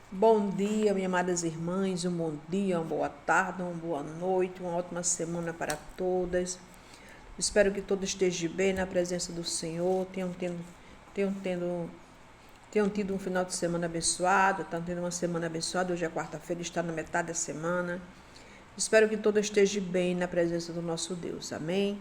Bom dia, minhas amadas irmãs, um bom dia, uma boa tarde, uma boa noite, uma ótima semana para todas. Espero que todos estejam bem na presença do Senhor, tenham tido um final de semana abençoado, estão tendo uma semana abençoada. Hoje é quarta-feira, está na metade da semana. Espero que todos estejam bem na presença do nosso Deus, amém?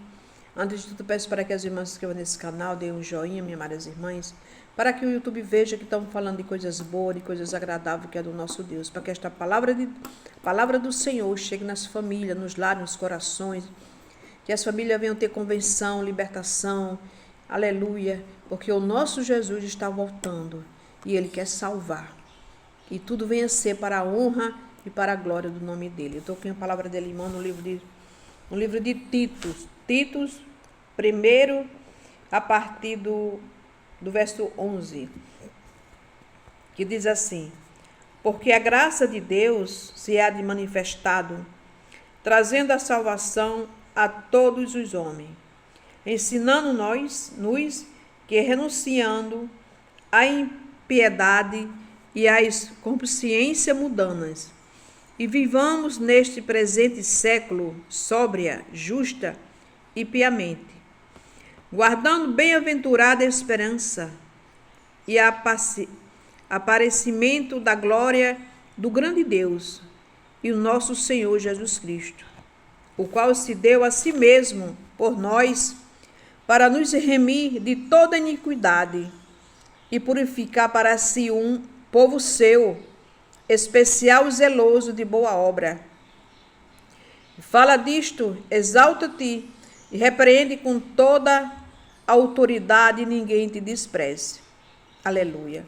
Antes de tudo, peço para que as irmãs se inscrevam nesse canal, deem um joinha, minhas amadas irmãs, para que o YouTube veja que estamos falando de coisas boas, de coisas agradáveis que é do nosso Deus, para que esta palavra do Senhor chegue nas famílias, nos lares, nos corações, que as famílias venham ter convenção, libertação, aleluia, porque o nosso Jesus está voltando e Ele quer salvar. E tudo venha ser para a honra e para a glória do nome dEle. Eu estou com a palavra dEle, irmão, no livro de Titos, primeiro, a partir do verso 11, que diz assim: porque a graça de Deus se há de manifestado, trazendo a salvação a todos os homens, ensinando-nos que, renunciando à impiedade e às consciências mundanas, e vivamos neste presente século sóbria, justa e piamente, guardando bem-aventurada esperança e aparecimento da glória do grande Deus e o nosso Senhor Jesus Cristo, o qual se deu a si mesmo por nós, para nos remir de toda iniquidade e purificar para si um povo seu, especial e zeloso de boa obra. Fala disto, exalta-te e repreende com toda a autoridade, e ninguém te despreze. Aleluia.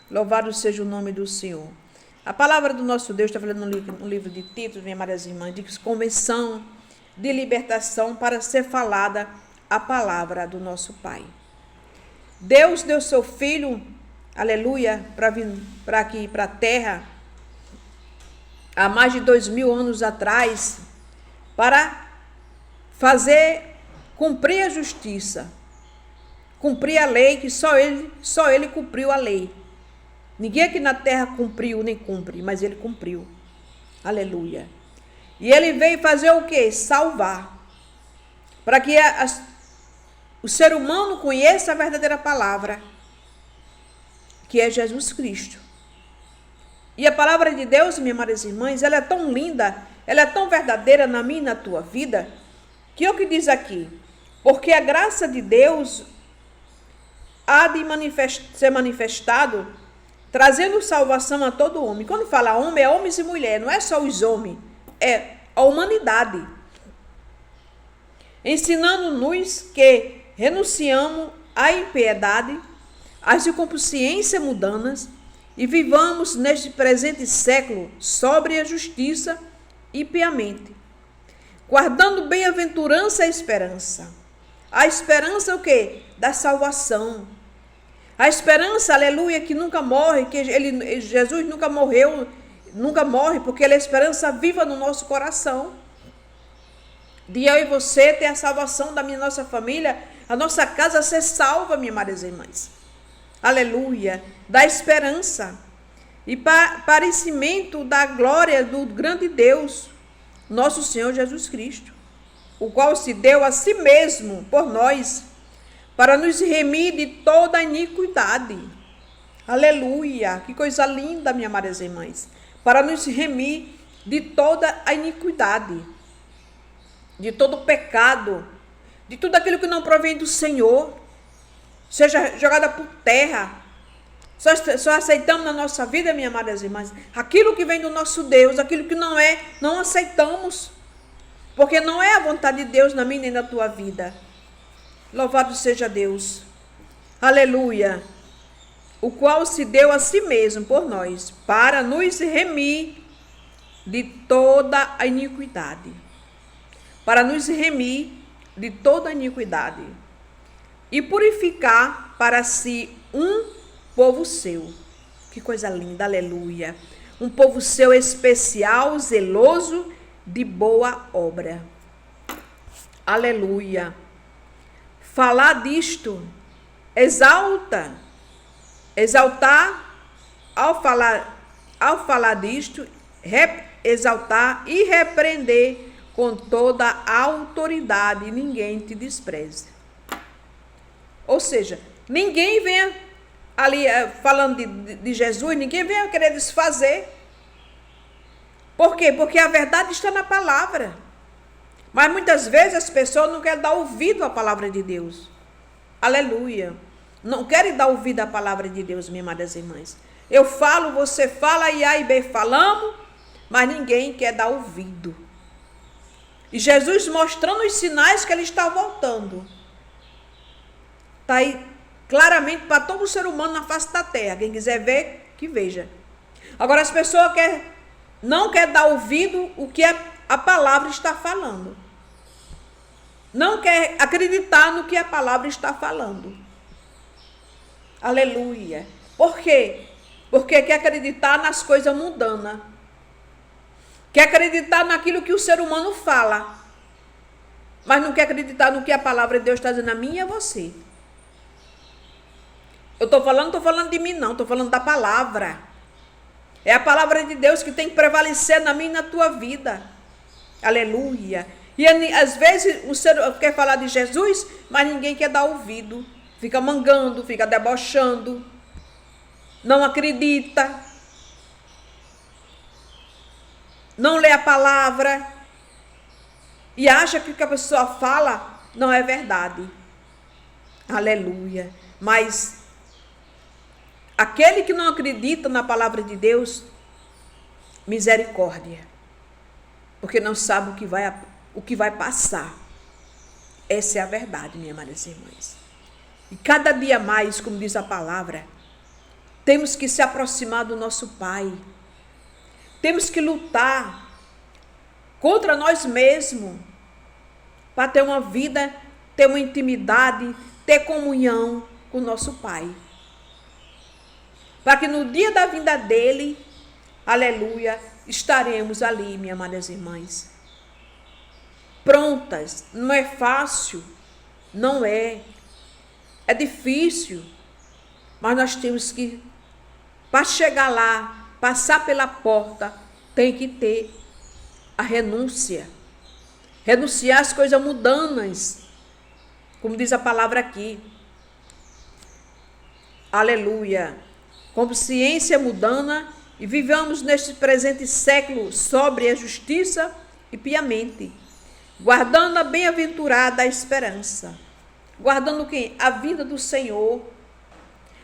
Louvado seja o nome do Senhor. A palavra do nosso Deus está falando no livro de Titos, minhas amadas irmãs, de convenção, de libertação, para ser falada a palavra do nosso Pai. Deus deu seu Filho, aleluia, para vir para aqui, para a terra, há mais de 2000 anos atrás, para fazer cumprir a justiça, cumprir a lei, que só ele cumpriu a lei. Ninguém aqui na terra cumpriu nem cumpre, mas ele cumpriu. Aleluia. E ele veio fazer o quê? Salvar. Para que o ser humano conheça a verdadeira palavra, que é Jesus Cristo. E a palavra de Deus, minhas amadas irmãs, ela é tão linda, ela é tão verdadeira na minha e na tua vida, que é o que diz aqui: porque a graça de Deus há de ser manifestado, trazendo salvação a todo homem. Quando fala homem, é homens e mulheres, não é só os homens, é a humanidade. Ensinando-nos que renunciamos à impiedade, às inconsciências mundanas, e vivamos neste presente século sobre a justiça e piamente, guardando bem-aventurança e esperança. A esperança é o quê? Da salvação. A esperança, aleluia, que nunca morre, que Jesus nunca morreu, nunca morre, porque ele é a esperança viva no nosso coração. De eu e você ter a salvação da nossa família, a nossa casa ser salva, minhas amadas irmãs. Aleluia, da esperança e parecimento da glória do grande Deus, nosso Senhor Jesus Cristo, o qual se deu a si mesmo por nós, para nos remir de toda a iniquidade. Aleluia, que coisa linda, minhas amadas irmãs, para nos remir de toda a iniquidade, de todo o pecado, de tudo aquilo que não provém do Senhor, seja jogada por terra. Só aceitamos na nossa vida, minhas amadas irmãs, aquilo que vem do nosso Deus. Aquilo que não é, não aceitamos, porque não é a vontade de Deus na minha nem na tua vida. Louvado seja Deus. Aleluia. O qual se deu a si mesmo por nós, para nos remir de toda a iniquidade. Para nos remir de toda a iniquidade. E purificar para si um povo seu. Que coisa linda, aleluia. Um povo seu especial, zeloso, de boa obra. Aleluia. Falar disto, exaltar, ao ao falar disto, exaltar e repreender com toda a autoridade, e ninguém te despreze. Ou seja, ninguém venha ali falando de Jesus, ninguém venha querer desfazer. Por quê? Porque a verdade está na palavra. Mas muitas vezes as pessoas não querem dar ouvido à palavra de Deus. Aleluia. Não querem dar ouvido à palavra de Deus, minhas amadas irmãs. Eu falo, você fala, e A e B falamos, mas ninguém quer dar ouvido. E Jesus mostrando os sinais que ele está voltando. Está aí claramente para todo ser humano na face da terra. Quem quiser ver, que veja. Agora as pessoas não querem dar ouvido o que a palavra está falando. Não quer acreditar no que a palavra está falando. Aleluia. Por quê? Porque quer acreditar nas coisas mundanas. Quer acreditar naquilo que o ser humano fala. Mas não quer acreditar no que a palavra de Deus está dizendo a mim e a você. Eu estou falando de mim não, estou falando da palavra. É a palavra de Deus que tem que prevalecer na minha e na tua vida. Aleluia. E às vezes o ser quer falar de Jesus, mas ninguém quer dar ouvido. Fica mangando, fica debochando. Não acredita. Não lê a palavra. E acha que o que a pessoa fala não é verdade. Aleluia. Mas aquele que não acredita na palavra de Deus, misericórdia. Porque não sabe o que vai passar. Essa é a verdade, minhas amadas irmãs. E cada dia mais, como diz a palavra, temos que se aproximar do nosso Pai. Temos que lutar contra nós mesmos para ter uma vida, ter uma intimidade, ter comunhão com o nosso Pai. Para que no dia da vinda dele, aleluia, estaremos ali, minhas amadas irmãs. Prontas. Não é fácil. Não é. É difícil. Mas nós temos que, para chegar lá, passar pela porta, tem que ter a renúncia. Renunciar às coisas mundanas. Como diz a palavra aqui. Aleluia. Consciência mundana e vivamos neste presente século sobre a justiça e piamente, guardando a bem-aventurada esperança. Guardando quem? A vinda do Senhor,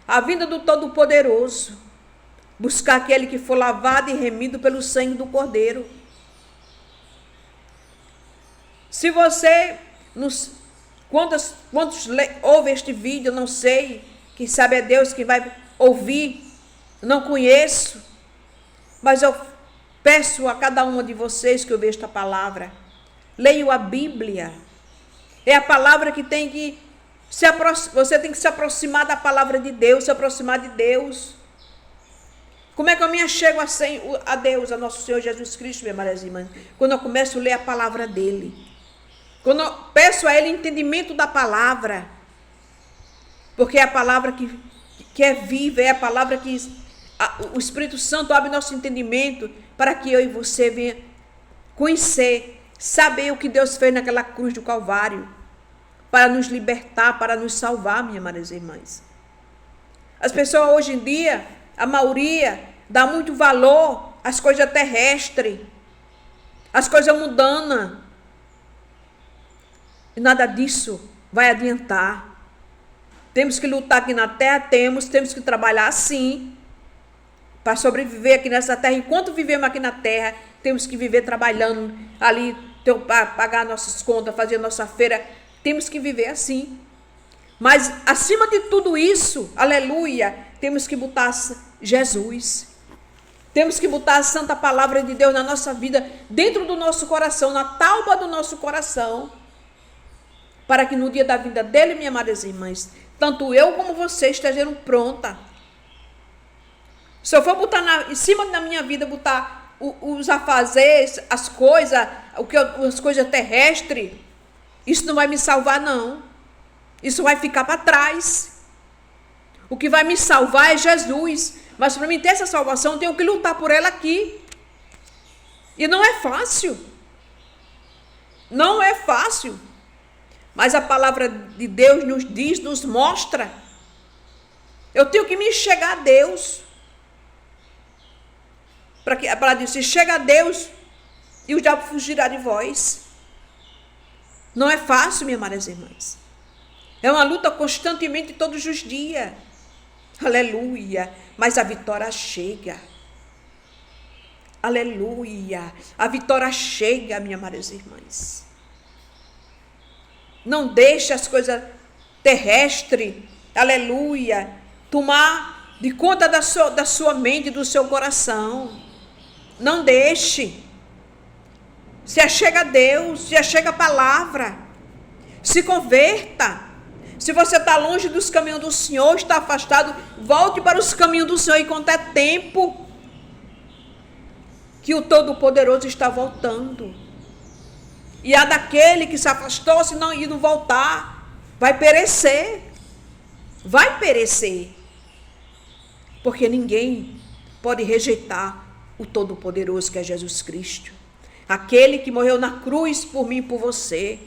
a vinda do Todo-Poderoso. Buscar aquele que for lavado e remido pelo sangue do Cordeiro. Se você, quantos ouve este vídeo, não sei, quem sabe é Deus que vai ouvir, não conheço, mas eu peço a cada uma de vocês que ouve esta palavra, leiam a Bíblia. É a palavra que tem que você tem que se aproximar da palavra de Deus, se aproximar de Deus. Como é que eu me achego a Deus, a nosso Senhor Jesus Cristo, minhas amadas irmãs? Quando eu começo a ler a palavra dele. Quando eu peço a ele entendimento da palavra. Porque é a palavra que é viva, é a palavra que o Espírito Santo abre nosso entendimento para que eu e você venha conhecer, saber o que Deus fez naquela cruz do Calvário, para nos libertar, para nos salvar, minhas amadas irmãs. As pessoas hoje em dia, a maioria, dá muito valor às coisas terrestres, às coisas mundanas. E nada disso vai adiantar. Temos que lutar aqui na terra, temos que trabalhar assim, para sobreviver aqui nessa terra. Enquanto vivemos aqui na terra, temos que viver trabalhando ali, para pagar nossas contas, fazer nossa feira. Temos que viver assim. Mas, acima de tudo isso, aleluia, temos que botar Jesus. Temos que botar a santa palavra de Deus na nossa vida, dentro do nosso coração, na tauba do nosso coração, para que no dia da vinda dele, minhas amadas irmãs, tanto eu como você estejam pronta. Se eu for botar em cima da minha vida, botar os afazeres, as coisas terrestres, isso não vai me salvar, não. Isso vai ficar para trás. O que vai me salvar é Jesus. Mas para mim ter essa salvação, eu tenho que lutar por ela aqui. E não é fácil. Não é fácil. Mas a palavra de Deus nos diz, nos mostra. Eu tenho que me chegar a Deus. Para que a palavra diz, se chega a Deus, e o diabo fugirá de vós. Não é fácil, minhas amadas irmãs. É uma luta constantemente todos os dias. Aleluia. Mas a vitória chega. Aleluia. A vitória chega, minhas amadas irmãs. Não deixe as coisas terrestres, aleluia, tomar de conta da sua mente, do seu coração. Não deixe. Se achega a Deus, se achega a palavra. Se converta. Se você está longe dos caminhos do Senhor, está afastado, volte para os caminhos do Senhor enquanto é tempo que o Todo-Poderoso está voltando. E a daquele que se afastou, se não ir, não voltar, vai perecer. Vai perecer. Porque ninguém pode rejeitar o Todo-Poderoso que é Jesus Cristo. Aquele que morreu na cruz por mim e por você.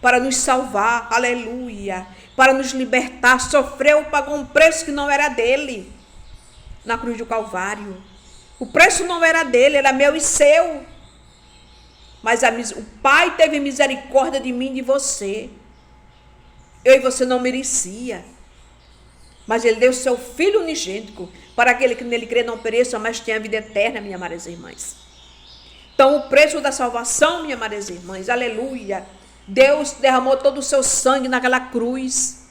Para nos salvar, aleluia. Para nos libertar, sofreu, pagou um preço que não era dele. Na cruz do Calvário. O preço não era dele, era meu e seu. Mas o Pai teve misericórdia de mim e de você. Eu e você não merecia. Mas Ele deu seu Filho unigênito para aquele que nele crê não pereça, mas tenha vida eterna, minhas amadas irmãs. Então, o preço da salvação, minhas amadas irmãs, aleluia. Deus derramou todo o seu sangue naquela cruz.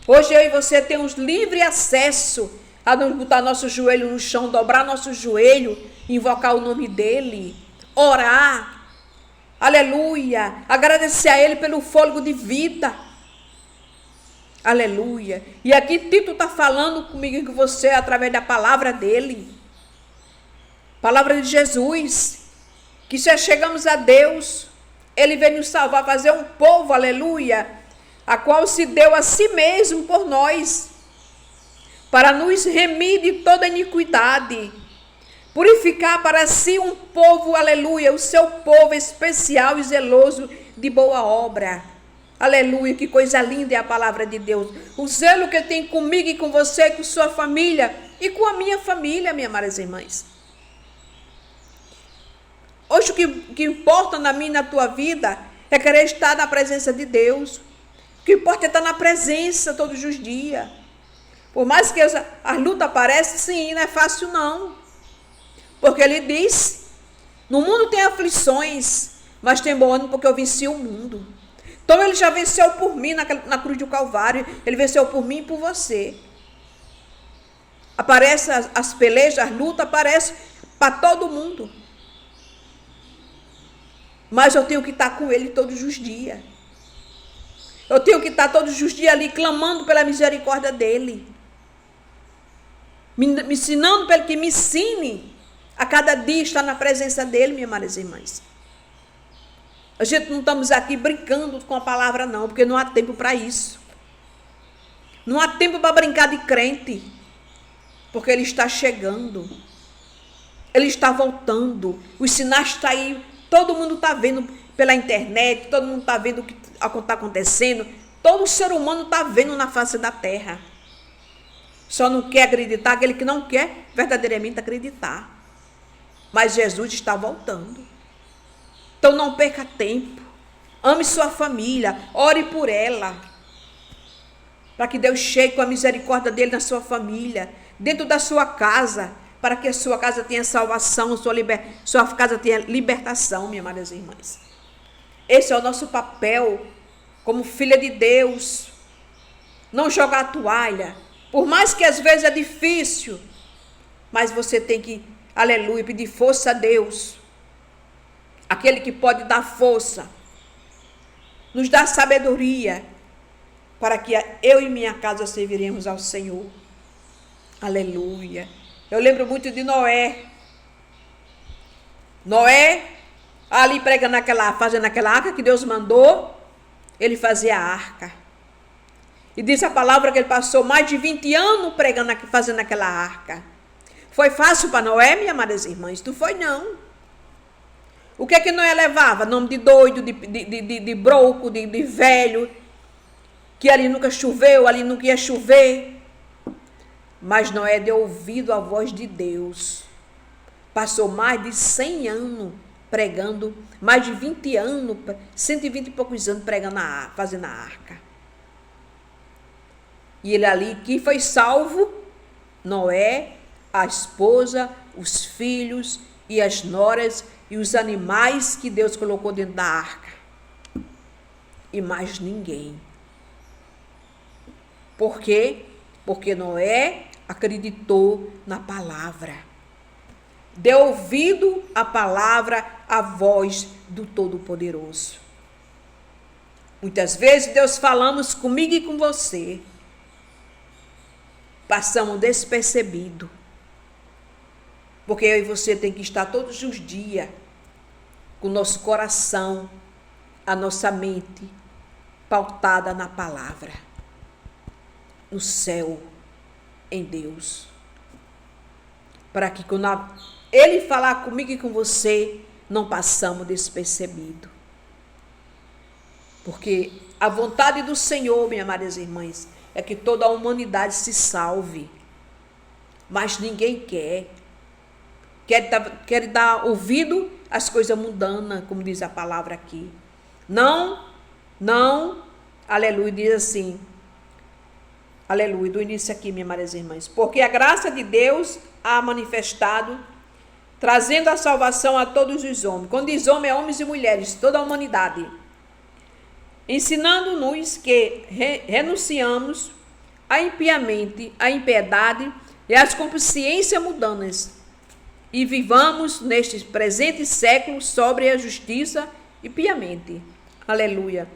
Hoje eu e você temos livre acesso a nos botar nosso joelho no chão, dobrar nosso joelho, invocar o nome dEle. Orar, aleluia, agradecer a Ele pelo fôlego de vida, aleluia. E aqui Tito está falando comigo e com você através da palavra dele, palavra de Jesus, que se chegamos a Deus, Ele veio nos salvar, fazer um povo, aleluia, a qual se deu a si mesmo por nós, para nos remir de toda iniquidade, purificar para si um povo, aleluia, o seu povo especial e zeloso de boa obra. Aleluia, que coisa linda é a palavra de Deus. O zelo que tem comigo e com você, com sua família e com a minha família, minhas amadas irmãs. Hoje o que importa na minha e na tua vida é querer estar na presença de Deus. O que importa é estar na presença todos os dias. Por mais que a luta apareça, sim, não é fácil não. Porque Ele diz, no mundo tem aflições, mas tem bom ânimo porque eu venci o mundo. Então Ele já venceu por mim na cruz do Calvário, Ele venceu por mim e por você. Aparece as pelejas, as lutas, aparecem para todo mundo. Mas eu tenho que estar com Ele todos os dias. Eu tenho que estar todos os dias ali, clamando pela misericórdia dEle. Me ensinando para Ele que me ensine a cada dia estar na presença dEle, minhas amadas irmãs. A gente não estamos aqui brincando com a palavra não, porque não há tempo para isso. Não há tempo para brincar de crente, porque Ele está chegando. Ele está voltando. Os sinais estão aí, todo mundo está vendo pela internet, todo mundo está vendo o que está acontecendo. Todo ser humano está vendo na face da terra. Só não quer acreditar aquele que não quer verdadeiramente acreditar. Mas Jesus está voltando. Então não perca tempo. Ame sua família. Ore por ela. Para que Deus chegue com a misericórdia dele na sua família. Dentro da sua casa. Para que a sua casa tenha salvação. Sua casa tenha libertação, minhas amadas irmãs. Esse é o nosso papel como filha de Deus. Não jogar a toalha. Por mais que às vezes é difícil. Mas você tem que, aleluia, pedir força a Deus. Aquele que pode dar força. Nos dá sabedoria. Para que eu e minha casa serviremos ao Senhor. Aleluia. Eu lembro muito de Noé. Noé, ali fazendo aquela arca que Deus mandou. Ele fazia a arca. E diz a palavra que ele passou mais de 20 anos pregando, fazendo aquela arca. Foi fácil para Noé, minhas amadas irmãs? Não foi, não. O que é que Noé levava? Nome de doido, de broco, de velho, que ali nunca choveu, ali nunca ia chover. Mas Noé deu ouvido à voz de Deus. Passou mais de 100 anos pregando, mais de 20 anos, 120 e poucos anos pregando, fazendo a arca. E ele ali, que foi salvo, Noé, a esposa, os filhos e as noras e os animais que Deus colocou dentro da arca. E mais ninguém. Por quê? Porque Noé acreditou na palavra. Deu ouvido à palavra, à voz do Todo-Poderoso. Muitas vezes Deus falamos comigo e com você. Passamos despercebido. Porque eu e você tem que estar todos os dias com o nosso coração, a nossa mente pautada na palavra, no céu, em Deus. Para que quando Ele falar comigo e com você, não passamos despercebido. Porque a vontade do Senhor, minhas amadas irmãs, é que toda a humanidade se salve. Mas ninguém quer. Quer dar ouvido às coisas mundanas, como diz a palavra aqui. Não, aleluia, diz assim, aleluia, do início aqui, minhas amadas irmãs. Porque a graça de Deus há manifestado, trazendo a salvação a todos os homens. Quando diz homem, é homens e mulheres, toda a humanidade. Ensinando-nos que renunciamos a impiedade e às consciências mundanas, e vivamos neste presente século sobre a justiça e piamente. Aleluia.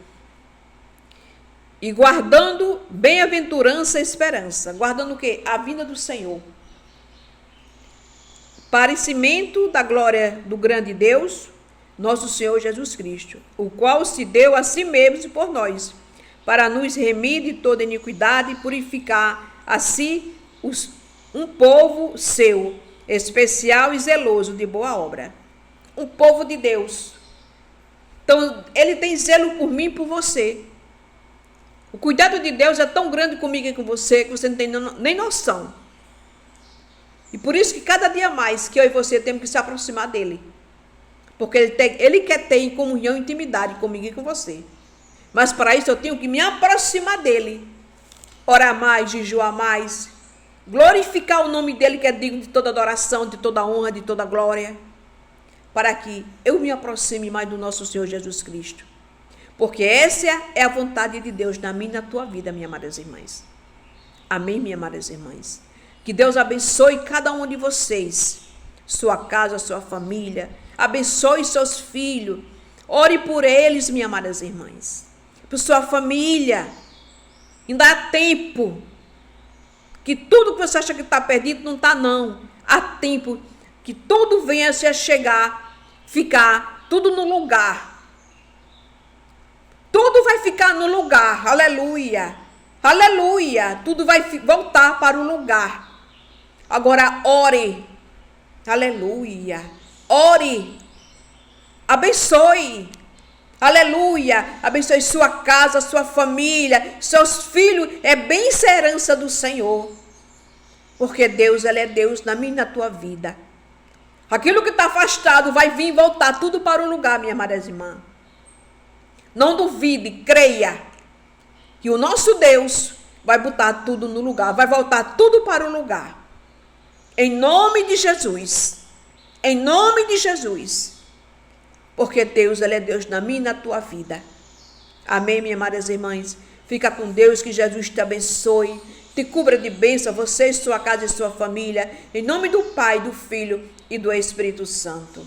E guardando bem-aventurança e esperança. Guardando o quê? A vinda do Senhor. Parecimento da glória do grande Deus, nosso Senhor Jesus Cristo, o qual se deu a si mesmo por nós, para nos remir de toda iniquidade e purificar a si um povo seu, especial e zeloso de boa obra. Um povo de Deus. Então, Ele tem zelo por mim e por você. O cuidado de Deus é tão grande comigo e com você, que você não tem nem noção. E por isso que cada dia mais que eu e você temos que se aproximar dEle. Porque Ele quer ter em comunhão e intimidade comigo e com você. Mas para isso eu tenho que me aproximar dEle. Orar mais, jejuar mais. Glorificar o nome dEle, que é digno de toda adoração, de toda honra, de toda glória. Para que eu me aproxime mais do nosso Senhor Jesus Cristo. Porque essa é a vontade de Deus na minha e na tua vida, minhas amadas irmãs. Amém, minhas amadas irmãs. Que Deus abençoe cada um de vocês. Sua casa, sua família. Abençoe seus filhos. Ore por eles, minhas amadas irmãs. Por sua família. Ainda há tempo. Que tudo que você acha que está perdido, não está, não. Há tempo que tudo venha a chegar, ficar tudo no lugar. Tudo vai ficar no lugar. Aleluia. Aleluia. Tudo vai voltar para o lugar. Agora, ore. Aleluia. Ore. Abençoe. Aleluia. Abençoe sua casa, sua família, seus filhos. É bênção e herança do Senhor. Porque Deus, Ele é Deus na minha e na tua vida. Aquilo que está afastado vai vir e voltar tudo para o lugar, minha amada irmã. Não duvide, creia que o nosso Deus vai botar tudo no lugar, vai voltar tudo para o lugar. Em nome de Jesus. Em nome de Jesus. Porque Deus, Ele é Deus na minha e na tua vida. Amém, minhas amadas irmãs? Fica com Deus, que Jesus te abençoe, te cubra de bênção, você, sua casa e sua família. Em nome do Pai, do Filho e do Espírito Santo.